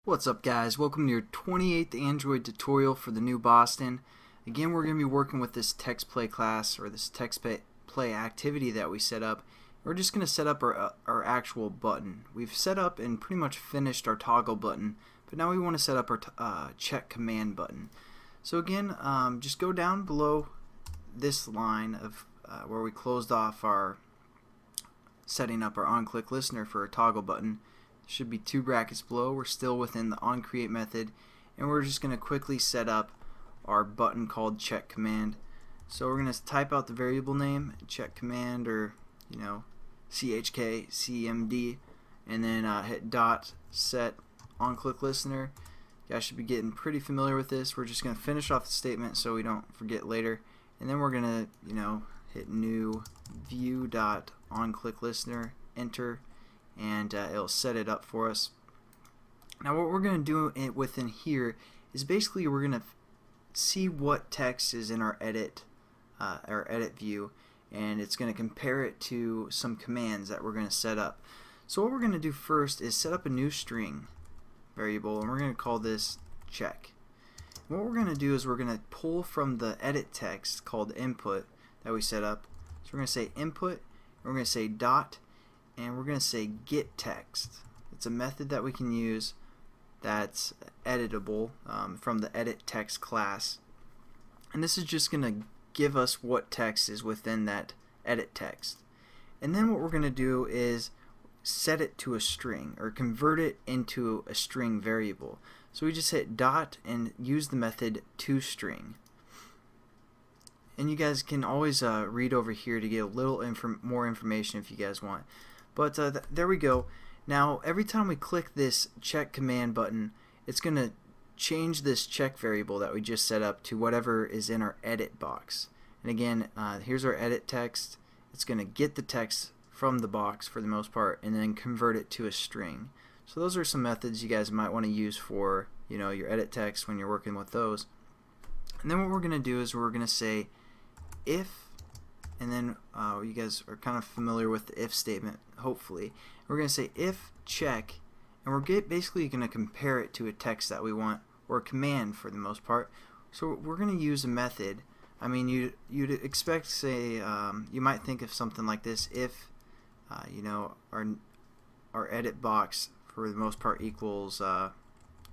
What's up, guys? Welcome to your 28th Android tutorial for the new Boston. Again, we're going to be working with this text play class, or this text play activity that we set up. We're just going to set up our actual button. We've set up and pretty much finished our toggle button, but now we want to set up our check command button. So again, just go down below this line of where we closed off our setting up our onClick listener for a toggle button. Should be 2 brackets below. We're still within the onCreate method, and we're just going to quickly set up our button called check command. So we're going to type out the variable name, check command, or chk cmd, and then hit dot set onClick listener. You guys should be getting pretty familiar with this. We're just going to finish off the statement so we don't forget later, and then we're going to hit new view dot onClick listener, enter, and it'll set it up for us. Now what we're going to do within here is basically we're going to see what text is in our edit view, and it's going to compare it to some commands that we're going to set up. So what we're going to do first is set up a new string variable, and we're going to call this check. And what we're going to do is we're going to pull from the edit text called input that we set up. So we're going to say input, and we're going to say dot, and we're going to say get text. It's a method that we can use that's editable from the edit text class, and this is just going to give us what text is within that edit text. And then what we're going to do is set it to a string, or convert it into a string variable. So we just hit dot and use the method toString. And you guys can always read over here to get a little more information if you guys want. But there we go. Now every time we click this check command button, it's going to change this check variable that we just set up to whatever is in our edit box. And again, here's our edit text. It's going to get the text from the box for the most part and then convert it to a string. So those are some methods you guys might want to use for your edit text when you're working with those. And then what we're going to do is we're going to say if, and then you guys are kind of familiar with the if statement, hopefully. We're going to say if check, and we're basically going to compare it to a text that we want, or a command for the most part. So we're going to use a method. I mean, you'd expect, say, you might think of something like this: if our edit box for the most part equals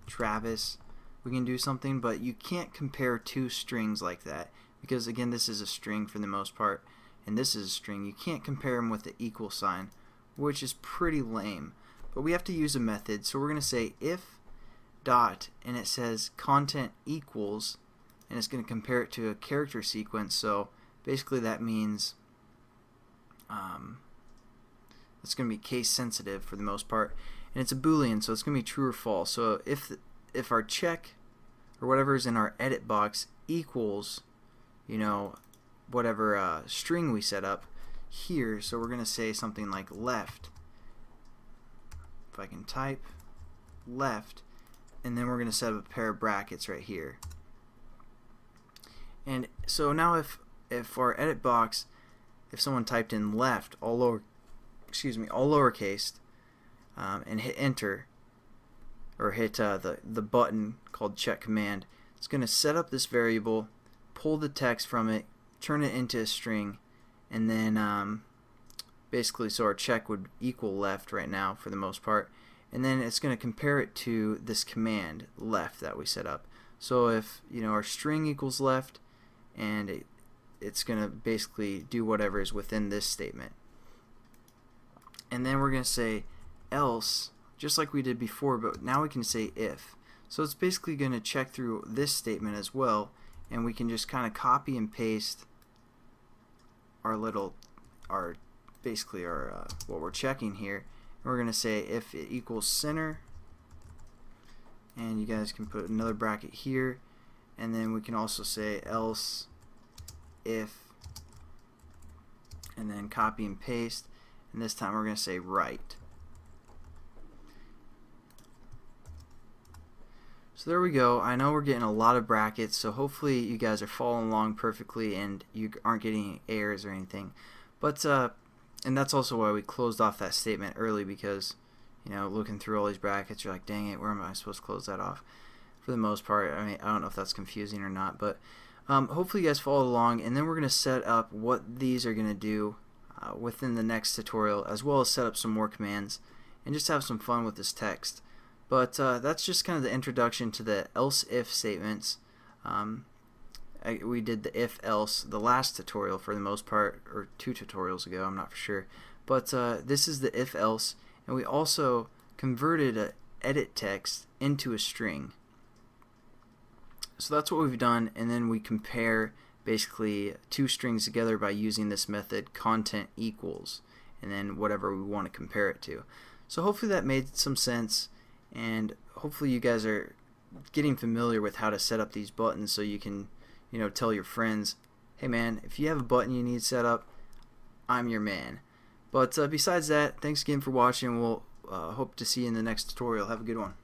Travis, we can do something, but you can't compare two strings like that, because again, this is a string for the most part, and this is a string. You can't compare them with the equal sign, which is pretty lame. But we have to use a method, so we're going to say if dot, and it says content equals, and it's going to compare it to a character sequence. So basically that means it's going to be case sensitive for the most part, and it's a boolean, so it's going to be true or false. So if our check or whatever is in our edit box equals whatever string we set up here, so we're going to say something like left. If I can type left, and then we're going to set up a pair of brackets right here. And so now if our edit box, if someone typed in left all lowercase, and hit enter, or hit the button called check command, it's going to set up this variable, pull the text from it, turn it into a string, and then basically so our check would equal left right now for the most part, and then it's going to compare it to this command left that we set up. So if our string equals left, and it's going to basically do whatever is within this statement. And then we're going to say else, just like we did before, but now we can say if. So it's basically going to check through this statement as well, and we can just kind of copy and paste basically our what we're checking here. And we're going to say if it equals center, and you guys can put another bracket here, and then we can also say else if, and then copy and paste, and this time we're going to say right. So there we go. I know we're getting a lot of brackets, so hopefully you guys are following along perfectly and you aren't getting errors or anything. But and that's also why we closed off that statement early, because you know, looking through all these brackets, you're like, dang it, where am I supposed to close that off? For the most part, I mean, I don't know if that's confusing or not, but hopefully you guys follow along, and then we're going to set up what these are going to do within the next tutorial, as well as set up some more commands and just have some fun with this text. But that's just kind of the introduction to the else-if statements. We did the if-else the last tutorial for the most part, or 2 tutorials ago, I'm not for sure. But this is the if-else, and we also converted a edit text into a string. So that's what we've done, and then we compare basically 2 strings together by using this method content equals, and then whatever we want to compare it to. So hopefully that made some sense, and hopefully you guys are getting familiar with how to set up these buttons so you can, you know, tell your friends, hey man, if you have a button you need set up, I'm your man. But besides that, thanks again for watching. We'll hope to see you in the next tutorial. Have a good one.